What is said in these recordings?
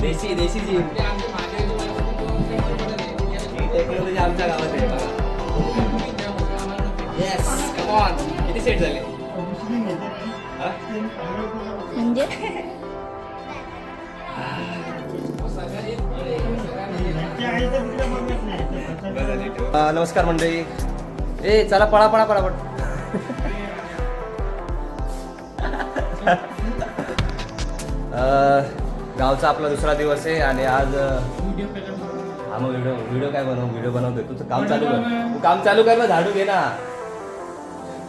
देशी देशी जी टेक्नॉलॉजी आमच्या गावात आहे बघा. Yes come on. किती सेट झाले हा? म्हणजे नमस्कार मंडळी. ए चला पळा पळा पळा पळ. गावचा आपला दुसरा दिवस आहे आणि आज हा मग व्हिडिओ काय व्हिडिओ बनवतोय. तुझं काम चालू कर. तू काम चालू कर ना. झाडू घे ना.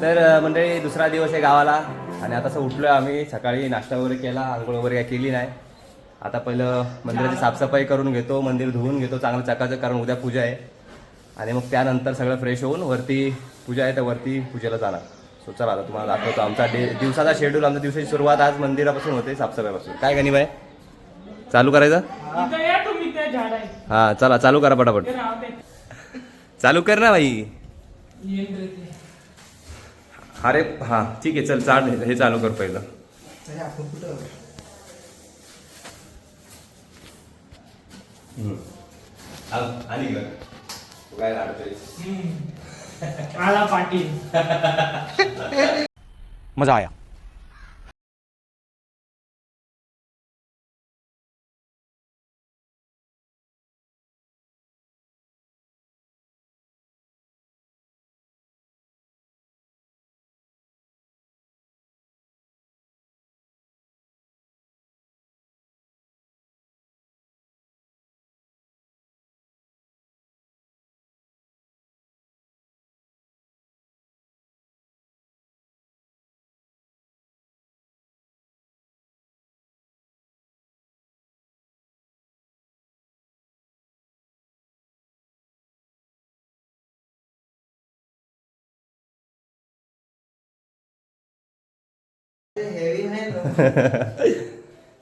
तर मंडळी दुसरा दिवस आहे गावाला आणि आता असं उठलोय आम्ही. सकाळी नाश्ता वगैरे केला. आंघोळ वगैरे काय केली नाही. आता पहिलं मंदिराची साफसफाई करून घेतो. मंदिर धुवून घेतो चांगलं चकाचक, कारण उद्या पूजा आहे. आणि मग त्यानंतर सगळं फ्रेश होऊन वरती पूजा आहे, त्या वरती पूजेला जाणार. सो चला आता तुम्हाला दाखवतो आमचा दिवसाचा शेड्यूल. आमच्या दिवसाची सुरुवात आज मंदिरापासून होते, साफसफाईपासून. काय गणी बाय चालू करायचं? हां चला चालू करा पटापट. चालू कर ना बाई. अरे हां ठीक आहे चल हे चालू कर पहिलं. आणि काय आला पाटील. मजा आया.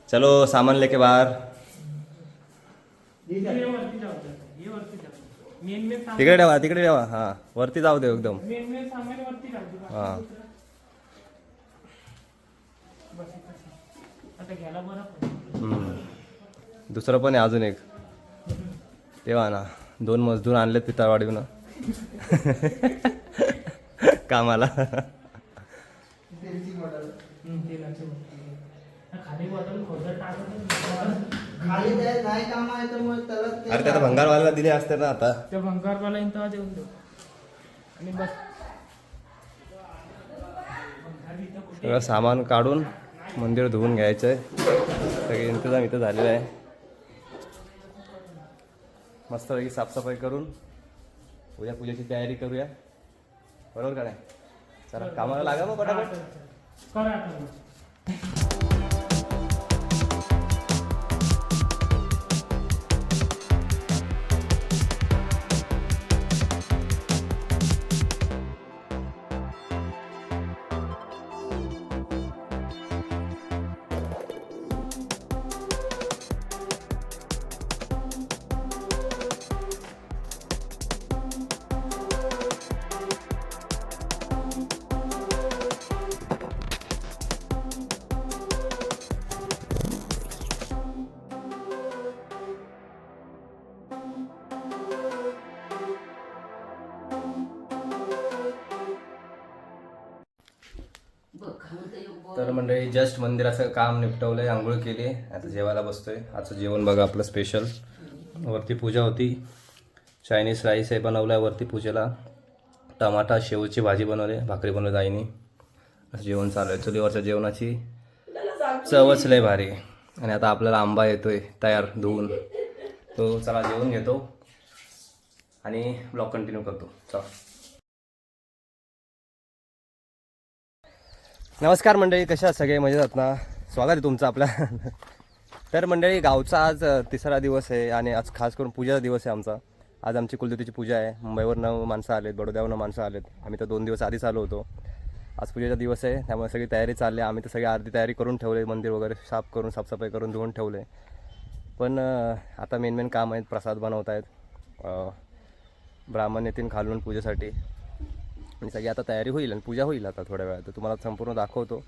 चलो सामान लेके बाहर. तिकडे ठेवा हा वरती जाऊ दे एकदम. हा दुसरं पण आहे अजून एक. तेव्हा ना 2 मजदूर आणलेत पितळवाडीहून कामाला. अरे त्या भंगारवाल्याला दिले असते ना. आता त्या भंगारवाला इंता देऊन दो आणि बस. सगळं सामान काढून मंदिर धुवून घ्यायचंय. सगळे इंतजाम इथं झालेला आहे. मस्तपैकी साफसफाई करून उद्या पूजेची तयारी करूया. बरोबर का नाही? चला कामाला लागा मग पटापट. करा आता. तर मंडळी जस्ट मंदिराचं काम निपटवलंय. आंघोळ केली. आता जेवायला बसतोय. आजचं जेवण बघा आपलं स्पेशल. वरती पूजा होती. चायनीज राईस हे बनवलं आहे वरती पूजेला. टमाटा शेवची भाजी बनवली. भाकरी बनवली आईनी. असं जेवण चालू आहे. चुलीवरच्या जेवणाची चवच लय भारी. आणि आता आपल्याला आंबा येतोय तयार धुवून. तो चला जेवून घेतो आणि ब्लॉग कंटिन्यू करतो. चला. नमस्कार मंडळी, कशा सगळे मजेत आहात ना? स्वागत आहे तुमचं आपल्या. तर मंडळी गावचा आज तिसरा दिवस आहे आणि आज खास करून पूजेचा दिवस आहे आमचा. आज आमची कुलदेवतेची पूजा आहे. मुंबईवरनं माणसं आलेत, बडोद्यावरनं माणसं आलेत. आम्ही तर 2 दिवस आधीच आलो होतो. आज पूजेचा दिवस आहे त्यामुळे सगळी तयारी चालली आहे. आम्ही तर सगळी अर्धी तयारी करून ठेवले. मंदिर वगैरे साफ करून साफसफाई करून धुवून ठेवले. पण आता मेन काम आहेत. प्रसाद बनवत आहेत. ब्राह्मण येतील खालून पूजेसाठी आणि सगळी आता तयारी होईल आणि पूजा होईल आता थोड्या वेळात. तर तुम्हाला संपूर्ण दाखवतो.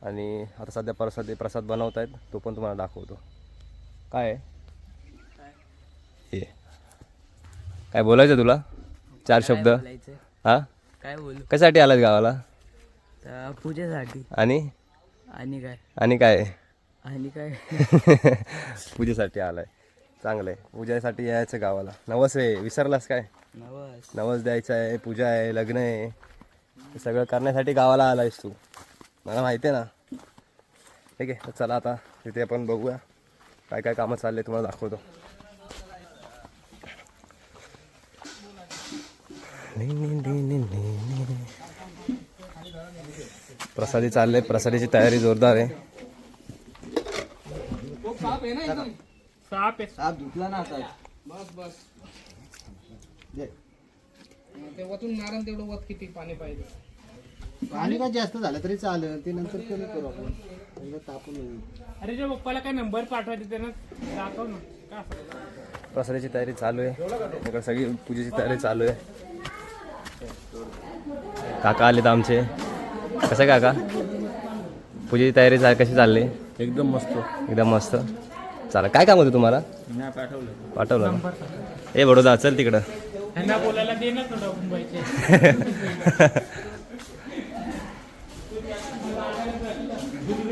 आणि आता सध्या प्रसाद बनवत आहेत, तो पण तुम्हाला दाखवतो. काय आहे हे? काय बोलायचं तुला? 4 शब्द. हा, काय बोलू? कशासाठी आलात गावाला? पूजेसाठी. आणि आणि काय? आणि काय? आणि काय? पूजेसाठी आलाय. चांगलं आहे, पूजेसाठी यायचं गावाला. नवस रे, विसरलास काय? नवस. नवस द्यायचा आहे, पूजा आहे, लग्न आहे, हे सगळं करण्यासाठी गावाला आलायस तू, मला माहिती आहे ना. ठीक आहे, तर चला आता तिथे आपण बघूया काय काय कामं चालले, तुम्हाला दाखवतो. प्रसादी चालले, प्रसादीची तयारी जोरदार आहे. साप आहे. साप धुतला ना आता. ते वतून मारण तेवढं वत किती पाणी पाहिजे. पाणी काय जास्त झालं तरी चालेल, ते नंतर कमी करू आपण. एकदा तापून येईल. अरे जे पप्पाला काय नंबर पाठवायचे त्यांना दाखव ना. का प्रसादाची तयारी चालू आहे, इकडे सगळी पूजेची तयारी चालू आहे. काका आलेत आमचे. कसं काका, पूजेची तयारी कशी चालली? एकदम मस्त. एकदम मस्त. चला, काय काम होतं तुम्हाला? पाठवलं ना? ए बडोदा, चल तिकडं. त्यांना बोलायला दे ना थोडं मुंबईचे.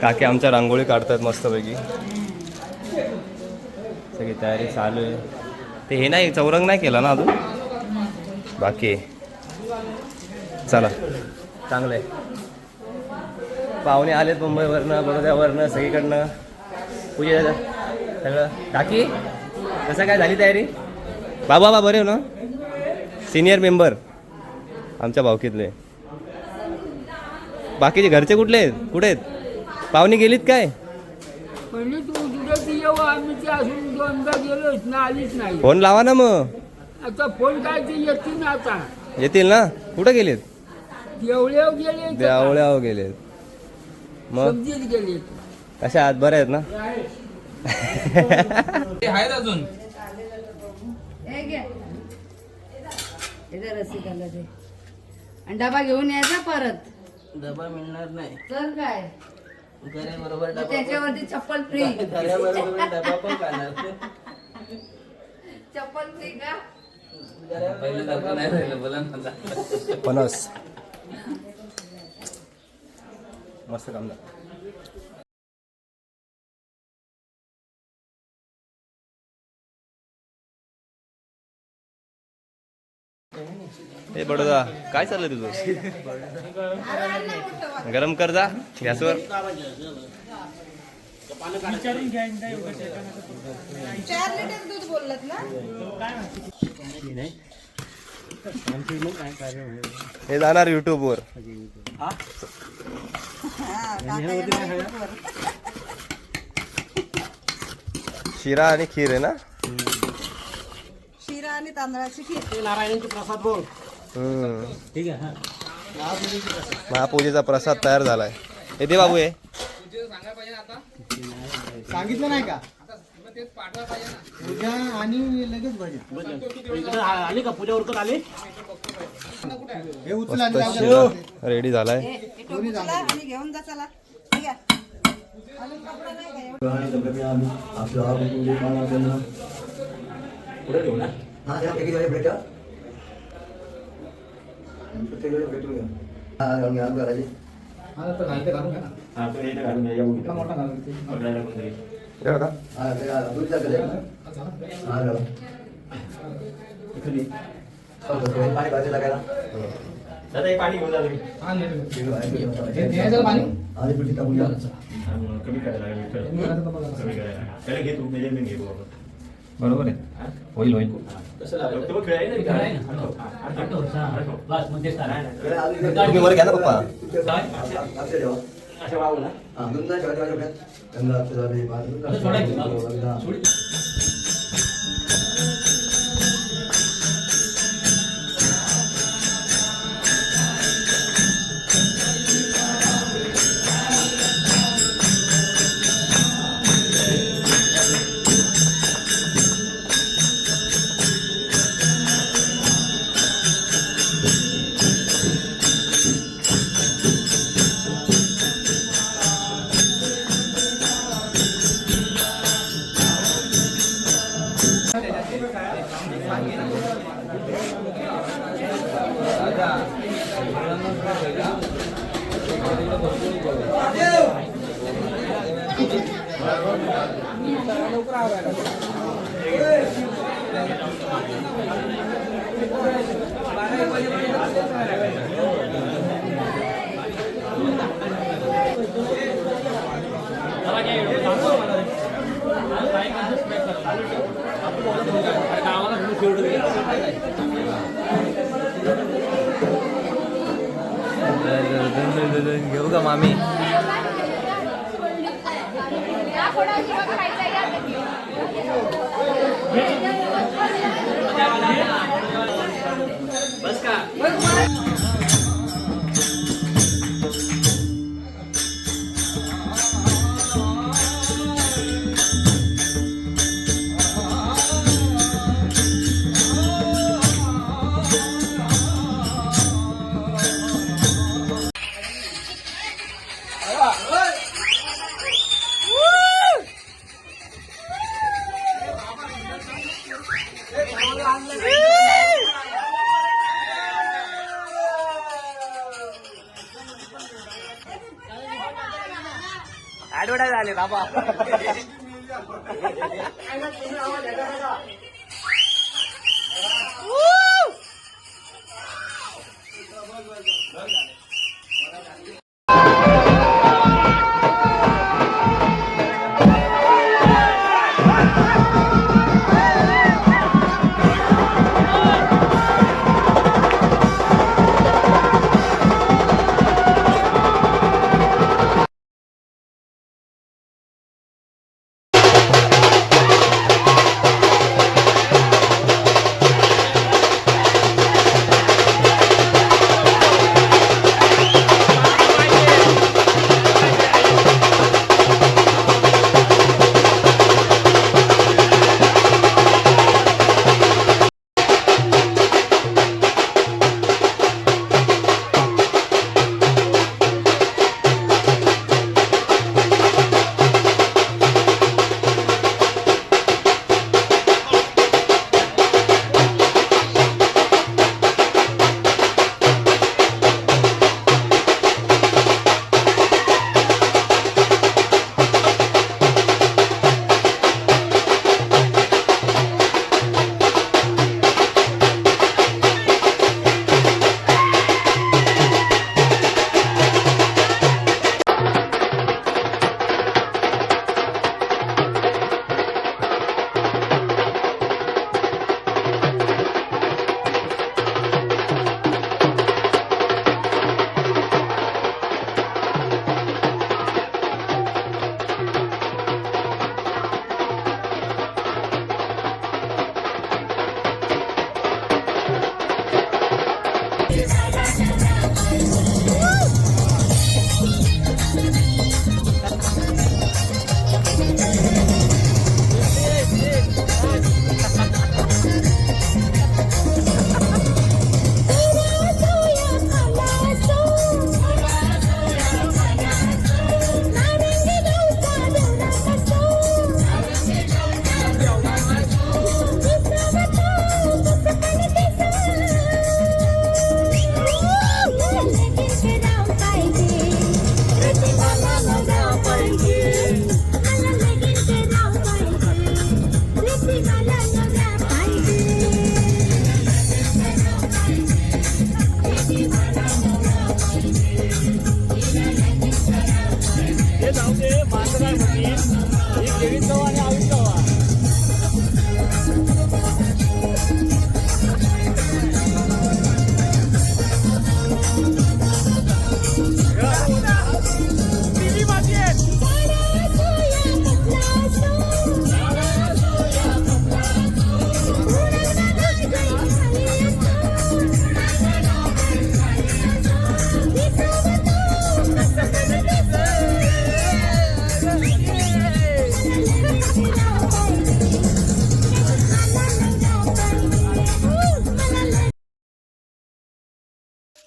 काकी आमच्या रांगोळी काढतात मस्तपैकी. सगळी तयारी चालू आहे. ते हे नाही, चौरंग नाही केला ना अजून, बाकी आहे. चला, चांगलं आहे. पाहुणे आलेत मुंबईवरनं, बडोद्यावरनं, सगळीकडनं. पूजेला सगळं. काकी कसं काय झाली तयारी? बाबा बरे हो ना? सिनियर मेंबर आमच्या भावकीतले. बाकीचे घरचे कुठले आहेत, कुठे आहेत? पाहुणे गेलीत काय? म्हणजे तू तुझ्या येऊ, आम्ही ते अजून दोनदा गेलोच ना, आलीच नाही. फोन लावा ना मग. आता फोन काय ते येतील ना आता. येतील ना? कुठं गेलेत? देवळ्याव गेले. देवळ्यावर गेलेत. मग समजीत गेले. कशा आहात, बरे आहेत ना? आहेत अजून. रसिकाला ते आणि डबा घेऊन यायचा परत. डबा मिळणार नाही. तर काय घराबरोबर मग त्याच्यावरती चप्पल फ्री. घराबरोबर डबा पण खाणार. चप्पल फ्री का? पहिलं डबा नाही राहिलं बोला ना. फणस मस्त काम झालं. हे बडोदा, काय चाललंय तुझं? गरम कर जा गॅसवर. विचारून घ्या एकदा एवढं शेतानं. 4 लिटर दूध बोललात ना? हे जाणार YouTube वर. शिरा आणि खीर आहे ना? शिरा आणि तांदळाची खीर. नारायणांची प्रसाद बोल. ठीक आहे. महापूजेचा प्रसाद तयार झालाय. हे दे बाबू. हे सांगितलं नाही का? पूजा आणि लगेच भजन. इकडे आली का पूजा उरकत आली? हे उचल आणि मस्त लाव. शिरा रेडी झालाय. आणि घेऊन जा चला. ठीक आहे. अजून कपडा नाही का? पाणी घेऊन जा तुम्ही. बरोबर आहे, होईल होईल. तुम्ही वर घ्या ना पप्पा. घेऊ का मामी? बस का? ऍडव्हर्टाईज आले बाबा.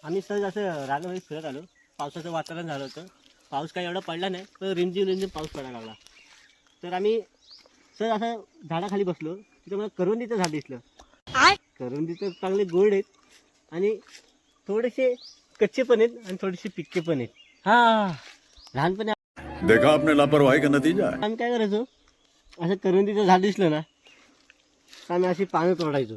आम्ही सहज असं रानामध्ये फिरत आलो. पावसाचं वातावरण झालं होतं. पाऊस काही एवढा पडला नाही, पण रिमझिम रिमझिम पाऊस पडायला लागला. तर आम्ही सहज असं झाडाखाली बसलो. तिथं मला करवंदीचं झाड दिसलं. करवंदीचं चांगले गोड आहेत आणि थोडेसे कच्चे पण आहेत आणि थोडेसे पिक्के पण आहेत. हा लहानपणी देखा आपने लापरवाही का नतीजा है. आम्ही काय करायचो, असं करवंदीचं झाड दिसलं ना तर आम्ही अशी पानं तोडायचो.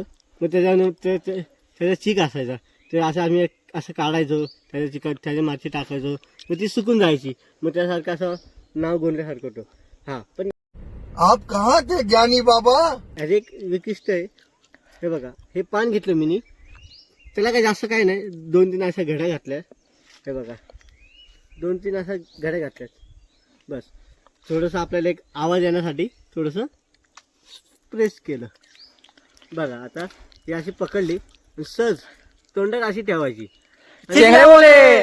मग त्याचा चीक असायचा ते असं आम्ही असं काढायचो, त्याच्या चिकट त्याच्या माती टाकायचो, मग ती सुकून जायची. मग त्यासारखं असं नाव गोंधळ्यासारखं होतं. हां पण आप कहाँ थे ज्ञानी बाबा. ह्याचे एक विशिष्ट आहे. हे बघा, हे पान घेतलं मी, त्याला काही जास्त काही नाही, 2-3 अशा घड्या घातल्या. हे बघा 2-3 अशा घड्या घातल्यात बस. थोडंसं आपल्याला एक आवाज येण्यासाठी थोडंसं प्रेस केलं. बघा आता ही अशी पकडली, सहज तोंडात अशी ठेवायची. चेंगळे बोले